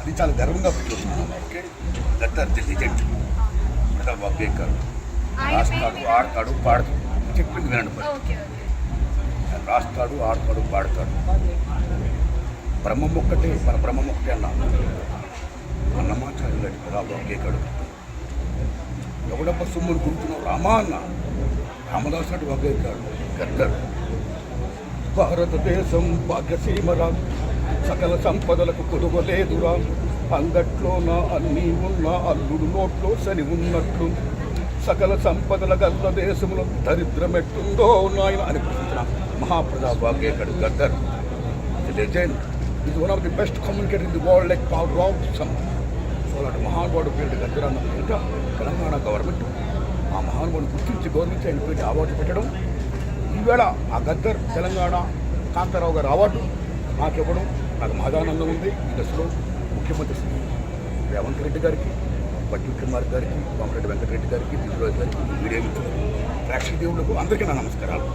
అది చాలా గర్వంగా పెట్టుకుంటున్నాను. Okay, Gaddar the legend Pratap వాగ్గేకర్ రాస్తాడు, ఆడతాడు, పాడతాడు. చెప్పింది వినండి. రాస్తాడు, ఆడతాడు, పాడతాడు. బ్రహ్మం ఒక్కటే, మన బ్రహ్మం ఒక్కటే అన్నమాచార్యులు ప్రతాప్ వాగ్గేకర్. ఎవడప్ప సొమ్మును గుర్తున్నావు రామా అన్న రామదాసుడు వాగ్గేకర్. గద్దర్ భారతదేశం భాగ్యసీమరా, సకల సంపదలకు కొదువలేదురా, అంగట్లోన అన్నీ ఉన్న అల్లుడు నోట్లో సరి ఉన్నట్లు, సకల సంపదల గల్ల దేశంలో దరిద్రమెట్టుందో నాయన అని ప్రశ్నించిన మహాప్రతాప్ వాగ్గేకర్. Gaddar legend is one of the best communicator in the world like Paul Robeson. So అలాంటి మహానుభావుడు పేరు గద్దర్ అన్న పేరిట తెలంగాణ గవర్నమెంట్ ఆ మహానుభావుని గుర్తించి గౌరవించి ఆయన పేరు అవార్డు పెట్టడం. ఈవేళ ఆ గద్దర్ తెలంగాణ కాంతారావు గారు అవార్డు నాకు ఇవ్వడం నాకు మహదానందం ఉంది. ఈ దశలో ముఖ్యమంత్రి శ్రీ రేవంత్ రెడ్డి గారికి, బట్టి విక్రమార్క గారికి, కోమరెడ్డి వెంకటరెడ్డి గారికి, దిల్రాజు గారికి, మీడియా మిత్రులకు, ప్రేక్షక దేవుళ్లకు అందరికీ నా నమస్కారాలు.